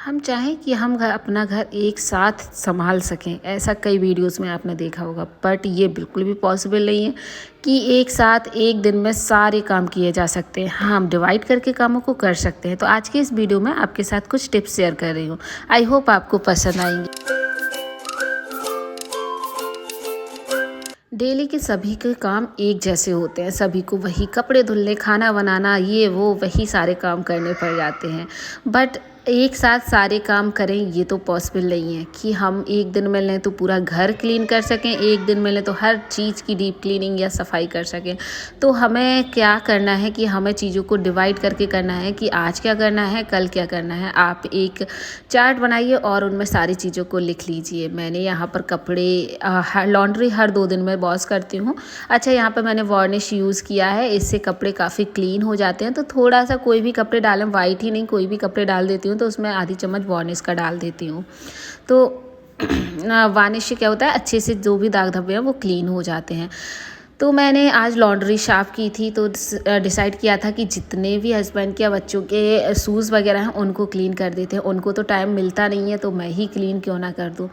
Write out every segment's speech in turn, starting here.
हम चाहें कि हम अपना घर एक साथ संभाल सकें, ऐसा कई वीडियोस में आपने देखा होगा, बट ये बिल्कुल भी पॉसिबल नहीं है कि एक साथ एक दिन में सारे काम किए जा सकते हैं। हाँ, हम डिवाइड करके कामों को कर सकते हैं। तो आज के इस वीडियो में आपके साथ कुछ टिप्स शेयर कर रही हूँ। आई होप आपको पसंद आएंगी। डेली के सभी के काम एक जैसे होते हैं, सभी को वही कपड़े धुलने, खाना बनाना, ये वो वही सारे काम करने पड़ जाते हैं। बट एक साथ सारे काम करें ये तो पॉसिबल नहीं है कि हम एक दिन में लें तो पूरा घर क्लीन कर सकें, एक दिन में लें तो हर चीज़ की डीप क्लीनिंग या सफाई कर सकें। तो हमें क्या करना है कि हमें चीज़ों को डिवाइड करके करना है कि आज क्या करना है, कल क्या करना है। आप एक चार्ट बनाइए और उनमें सारी चीज़ों को लिख लीजिए। मैंने यहाँ पर कपड़े लॉन्ड्री हर 2 दिन में वॉश करती हूँ। अच्छा, यहाँ पर मैंने वार्निश यूज़ किया है, इससे कपड़े काफ़ी क्लीन हो जाते हैं। तो थोड़ा सा कोई भी कपड़े डालें, वाइट ही नहीं कोई भी कपड़े डाल देती हूँ तो उसमें आधी चम्मच वार्निश का डाल देती हूँ। तो वार्निश से क्या होता है, अच्छे से जो भी दाग धब्बे हैं वो क्लीन हो जाते हैं। तो मैंने आज लॉन्ड्री साफ़ की थी तो डिसाइड किया था कि जितने भी हस्बैंड के या बच्चों के शूज़ वगैरह हैं उनको क्लीन कर देते हैं। उनको तो टाइम मिलता नहीं है तो मैं ही क्लीन क्यों ना कर दूँ।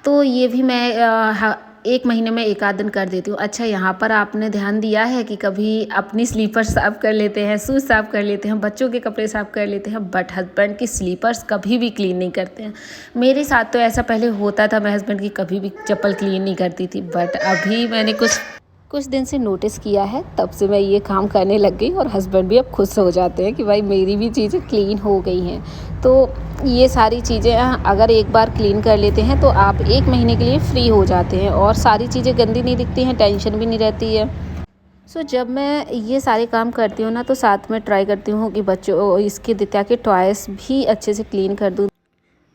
तो ये भी मैं एक महीने में एक आध दिन कर देती हूँ। अच्छा, यहाँ पर आपने ध्यान दिया है कि कभी अपनी स्लीपर्स साफ़ कर लेते हैं, शूज़ साफ़ कर लेते हैं, बच्चों के कपड़े साफ़ कर लेते हैं, बट हस्बैंड की स्लीपर्स कभी भी क्लीन नहीं करते हैं। मेरे साथ तो ऐसा पहले होता था, मैं हस्बैंड की कभी भी चप्पल क्लीन नहीं करती थी, बट अभी मैंने कुछ दिन से नोटिस किया है, तब से मैं ये काम करने लग गई और हस्बैंड भी अब खुश हो जाते हैं कि भाई मेरी भी चीज़ें क्लीन हो गई हैं। तो ये सारी चीज़ें अगर एक बार क्लीन कर लेते हैं तो आप एक महीने के लिए फ्री हो जाते हैं और सारी चीज़ें गंदी नहीं दिखती हैं, टेंशन भी नहीं रहती है। जब मैं ये सारे काम करती हूँ ना तो साथ में ट्राई करती हूँ कि बच्चों इसके दित्या के टॉयस भी अच्छे से क्लीन कर दूँ।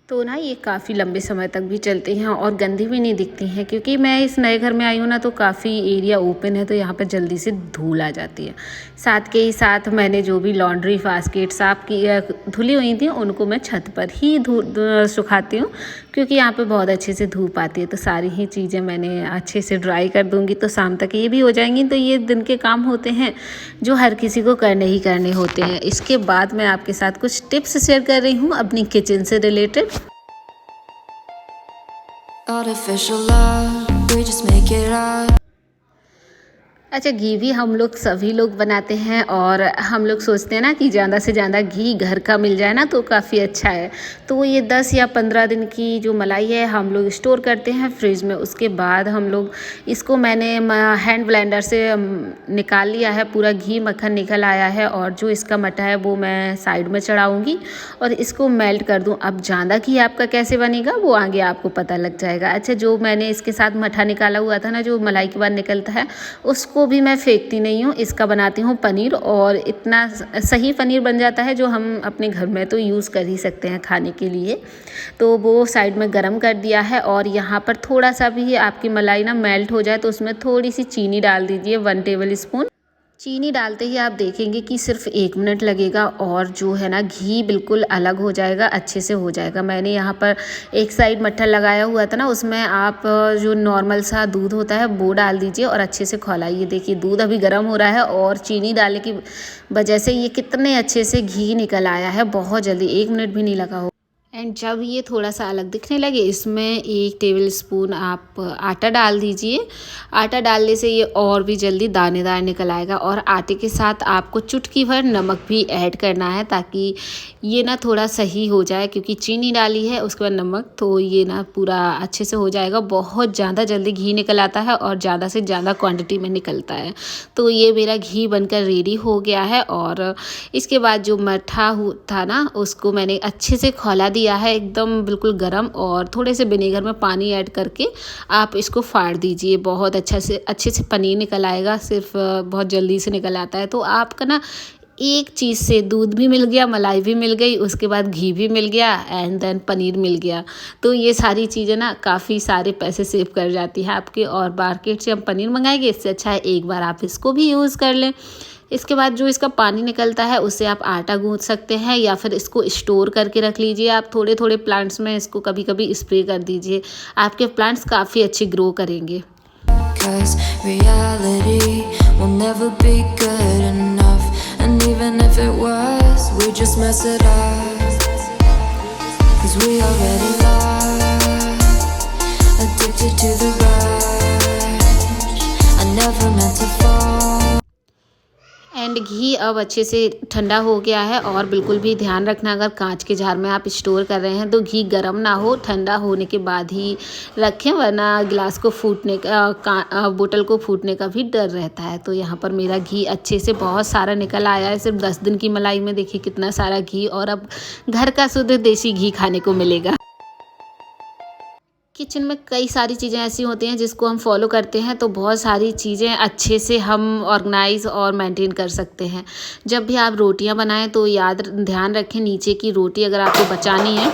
तो ना ये काफ़ी लंबे समय तक भी चलती हैं और गंदी भी नहीं दिखती हैं, क्योंकि मैं इस नए घर में आई हूँ ना तो काफ़ी एरिया ओपन है तो यहाँ पर जल्दी से धूल आ जाती है। साथ के ही साथ मैंने जो भी लॉन्ड्री बास्केट साफ़ की धुली हुई थी उनको मैं छत पर ही सुखाती हूँ, क्योंकि यहाँ पे बहुत अच्छे से धूप आती है। तो सारी ही चीज़ें मैंने अच्छे से ड्राई कर दूँगी तो शाम तक ये भी हो जाएंगी। तो ये दिन के काम होते हैं जो हर किसी को करने ही करने होते हैं। इसके बाद मैं आपके साथ कुछ टिप्स शेयर कर रही हूँ अपनी किचन से related. Artificial love, we just make it up. अच्छा, घी भी हम लोग सभी लोग बनाते हैं और हम लोग सोचते हैं ना कि ज़्यादा से ज़्यादा घी घर का मिल जाए ना तो काफ़ी अच्छा है। तो ये 10 या 15 दिन की जो मलाई है हम लोग स्टोर करते हैं फ्रिज में। उसके बाद हम लोग इसको मैंने हैंड ब्लेंडर से निकाल लिया है, पूरा घी मक्खन निकल आया है और जो इसका मट्ठा है वो मैं साइड में चढ़ाऊँगी और इसको मेल्ट कर दूँ। अब ज़्यादा घी आपका कैसे बनेगा वो आगे आपको पता लग जाएगा। अच्छा, जो मैंने इसके साथ मट्ठा निकाला हुआ था ना, जो मलाई के बाद निकलता है, उसको भी मैं फेंकती नहीं हूँ, इसका बनाती हूँ पनीर और इतना सही पनीर बन जाता है जो हम अपने घर में तो यूज़ कर ही सकते हैं खाने के लिए। तो वो साइड में गरम कर दिया है और यहाँ पर थोड़ा सा भी आपकी मलाई ना मेल्ट हो जाए तो उसमें थोड़ी सी चीनी डाल दीजिए, 1 टेबल स्पून। चीनी डालते ही आप देखेंगे कि सिर्फ 1 मिनट लगेगा और जो है ना घी बिल्कुल अलग हो जाएगा, अच्छे से हो जाएगा। मैंने यहाँ पर एक साइड मट्ठा लगाया हुआ था ना, उसमें आप जो नॉर्मल सा दूध होता है वो डाल दीजिए और अच्छे से खौलाइए। देखिए दूध अभी गर्म हो रहा है और चीनी डालने की वजह से ये कितने अच्छे से घी निकल आया है, बहुत जल्दी, 1 मिनट भी नहीं लगा हो। एंड जब ये थोड़ा सा अलग दिखने लगे इसमें 1 टेबल स्पून आप आटा डाल दीजिए। आटा डालने से ये और भी जल्दी दानेदार निकल आएगा और आटे के साथ आपको चुटकी भर नमक भी ऐड करना है ताकि ये ना थोड़ा सही हो जाए, क्योंकि चीनी डाली है उसके बाद नमक, तो ये ना पूरा अच्छे से हो जाएगा। बहुत ज़्यादा जल्दी घी निकल आता है और ज़्यादा से ज़्यादा क्वांटिटी में निकलता है। तो ये मेरा घी बनकर रेडी हो गया है और इसके बाद जो मट्ठा था ना उसको मैंने अच्छे से खौला दिया है, एकदम बिल्कुल गरम, और थोड़े से विनेगर में पानी ऐड करके आप इसको फाड़ दीजिए। बहुत अच्छे से पनीर निकल आएगा, सिर्फ बहुत जल्दी से निकल आता है। तो आपका ना एक चीज़ से दूध भी मिल गया, मलाई भी मिल गई, उसके बाद घी भी मिल गया एंड देन पनीर मिल गया। तो ये सारी चीज़ें ना काफ़ी सारे पैसे सेव कर जाती है आपके, और मार्केट से हम पनीर मंगाएंगे इससे अच्छा है एक बार आप इसको भी यूज़ कर लें। इसके बाद जो इसका पानी निकलता है उससे आप आटा गूँथ सकते हैं या फिर इसको स्टोर करके रख लीजिए। आप थोड़े थोड़े प्लांट्स में इसको कभी कभी स्प्रे कर दीजिए, आपके प्लांट्स काफ़ी अच्छे ग्रो करेंगे। 'cause we already lost, addicted to the rush. I never meant to fall. And घी अब अच्छे से ठंडा हो गया है। और बिल्कुल भी ध्यान रखना, अगर कांच के जार में आप स्टोर कर रहे हैं तो घी गर्म ना हो, ठंडा होने के बाद ही रखें, वरना गिलास को फूटने का बोतल को फूटने का भी डर रहता है। तो यहाँ पर मेरा घी अच्छे से बहुत सारा निकल आया है। सिर्फ 10 दिन की मलाई में देखिए कितना सारा घी, और अब घर का शुद्ध देसी घी खाने को मिलेगा। किचन में कई सारी चीज़ें ऐसी होती हैं जिसको हम फॉलो करते हैं तो बहुत सारी चीज़ें अच्छे से हम ऑर्गेनाइज और मेंटेन कर सकते हैं। जब भी आप रोटियां बनाएं तो ध्यान रखें, नीचे की रोटी अगर आपको बचानी है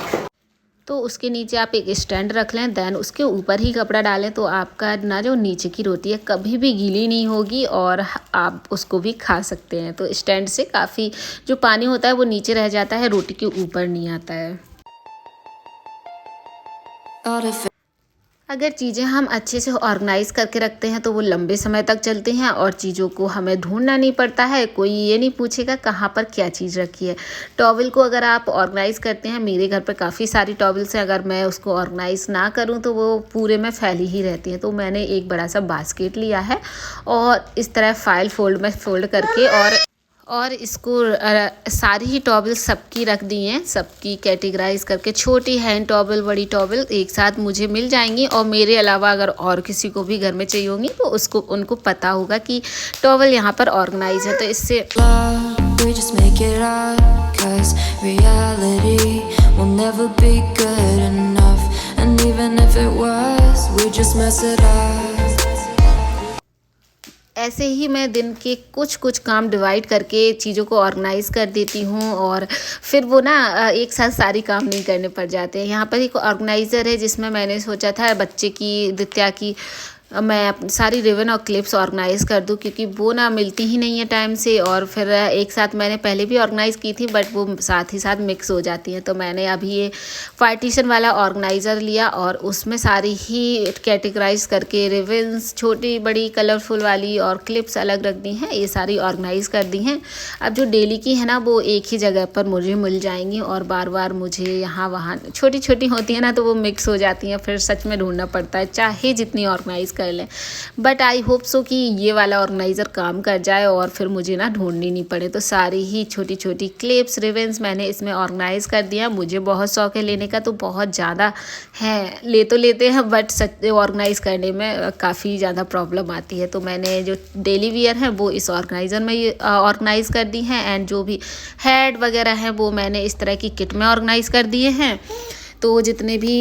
तो उसके नीचे आप एक स्टैंड रख लें, देन उसके ऊपर ही कपड़ा डालें, तो आपका ना जो नीचे की रोटी है कभी भी गीली नहीं होगी और आप उसको भी खा सकते हैं। तो स्टैंड से काफ़ी जो पानी होता है वो नीचे रह जाता है, रोटी के ऊपर नहीं आता है। अगर चीज़ें हम अच्छे से ऑर्गेनाइज़ करके रखते हैं तो वो लंबे समय तक चलती हैं और चीज़ों को हमें ढूंढना नहीं पड़ता है। कोई ये नहीं पूछेगा कहाँ पर क्या चीज़ रखी है। टॉवल को अगर आप ऑर्गेनाइज़ करते हैं, मेरे घर पर काफ़ी सारी टॉवल्स हैं, अगर मैं उसको ऑर्गेनाइज़ ना करूँ तो वो पूरे में फैली ही रहती हैं। तो मैंने एक बड़ा सा बास्केट लिया है और इस तरह फाइल फोल्ड में फोल्ड करके और इसको सारी ही टॉवल सबकी रख दी हैं, सबकी कैटेगराइज करके। छोटी हैंड टॉवल, बड़ी टॉवल एक साथ मुझे मिल जाएंगी, और मेरे अलावा अगर और किसी को भी घर में चाहिए होंगी तो उनको पता होगा कि टॉवल यहाँ पर ऑर्गेनाइज है। तो इससे ऐसे ही मैं दिन के कुछ काम डिवाइड करके चीज़ों को ऑर्गेनाइज़ कर देती हूँ, और फिर वो ना एक साथ सारी काम नहीं करने पड़ जाते हैं। यहाँ पर एक ऑर्गेनाइज़र है जिसमें मैंने सोचा था बच्चे की दित्या की मैं सारी रिबन और क्लिप्स ऑर्गेनाइज़ कर दूं, क्योंकि वो ना मिलती ही नहीं है टाइम से। और फिर एक साथ मैंने पहले भी ऑर्गेनाइज़ की थी बट वो साथ ही साथ मिक्स हो जाती हैं। तो मैंने अभी ये पार्टीशन वाला ऑर्गेनाइज़र लिया और उसमें सारी ही कैटेगराइज करके रिबन्स छोटी बड़ी कलरफुल वाली और क्लिप्स अलग रख दी हैं, ये सारी ऑर्गेनाइज़ कर दी हैं। अब जो डेली की है ना वो एक ही जगह पर मुझे मिल जाएंगी, और बार बार मुझे यहाँ वहाँ छोटी छोटी होती है ना तो वो मिक्स हो जाती हैं, फिर सच में ढूंढना पड़ता है चाहे जितनी ऑर्गेनाइज़ कर लें। बट आई होप सो कि ये वाला ऑर्गेनाइज़र काम कर जाए और फिर मुझे ना ढूंढनी नहीं पड़े। तो सारी ही छोटी छोटी क्लिप्स रिबन्स मैंने इसमें ऑर्गेनाइज़ कर दिया। मुझे बहुत शौक है लेने का, तो बहुत ज़्यादा है, ले तो लेते हैं बट सच ऑर्गेनाइज़ करने में काफ़ी ज़्यादा प्रॉब्लम आती है। तो मैंने जो डेली वियर है वो इस ऑर्गेनाइज़र में ऑर्गेनाइज़ कर दी हैं, एंड जो भी हेड वगैरह हैं वो मैंने इस तरह की किट में ऑर्गेनाइज़ कर दिए हैं। तो जितने भी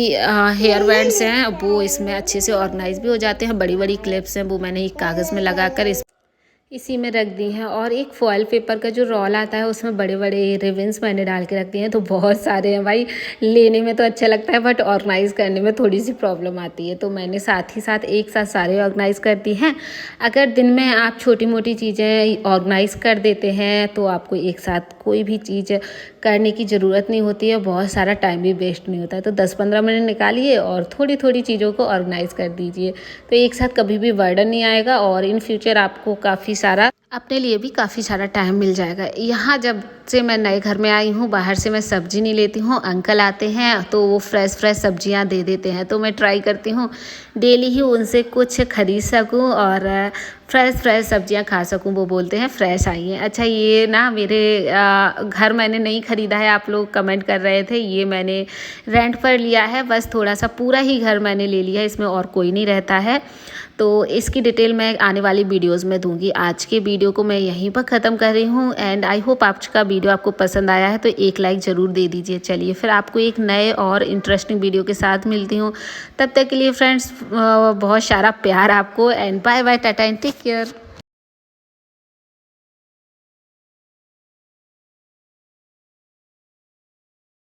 हेयर बैंड्स हैं वो इसमें अच्छे से ऑर्गेनाइज भी हो जाते हैं। बड़ी बड़ी क्लिप्स हैं वो मैंने एक कागज़ में लगाकर इसी में रख दी हैं, और एक फॉयल पेपर का जो रोल आता है उसमें बड़े बड़े रिबन्स मैंने डाल के रख दिए हैं। तो बहुत सारे हैं भाई, लेने में तो अच्छा लगता है बट ऑर्गेनाइज़ करने में थोड़ी सी प्रॉब्लम आती है। तो मैंने साथ ही साथ एक साथ सारे ऑर्गेनाइज़ कर दी हैं। अगर दिन में आप छोटी मोटी चीज़ें ऑर्गेनाइज़ कर देते हैं तो आपको एक साथ कोई भी चीज़ करने की ज़रूरत नहीं होती है, बहुत सारा टाइम भी वेस्ट नहीं होता है। तो 10-15 मिनट निकालिए और थोड़ी थोड़ी चीज़ों को ऑर्गेनाइज़ कर दीजिए, तो एक साथ कभी भी बर्डन नहीं आएगा, और इन फ्यूचर आपको काफ़ी सारा अपने लिए भी काफ़ी सारा टाइम मिल जाएगा। यहाँ जब से मैं नए घर में आई हूँ, बाहर से मैं सब्ज़ी नहीं लेती हूँ। अंकल आते हैं तो वो फ्रेश सब्जियाँ दे देते हैं, तो मैं ट्राई करती हूँ डेली ही उनसे कुछ खरीद सकूँ और फ्रेश सब्जियाँ खा सकूँ। वो बोलते हैं फ्रेश आई हैं। अच्छा, ये ना मेरे घर मैंने नहीं ख़रीदा है, आप लोग कमेंट कर रहे थे, ये मैंने रेंट पर लिया है। बस थोड़ा सा पूरा ही घर मैंने ले लिया है, इसमें और कोई नहीं रहता है। तो इसकी डिटेल मैं आने वाली वीडियोस में दूंगी। आज के वीडियो को मैं यहीं पर ख़त्म कर रही हूँ, एंड आई होप आज का वीडियो आपको पसंद आया है, तो एक लाइक ज़रूर दे दीजिए। चलिए फिर आपको एक नए और इंटरेस्टिंग वीडियो के साथ मिलती हूँ। तब तक के लिए फ्रेंड्स बहुत सारा प्यार आपको, and bye bye, tata and take care.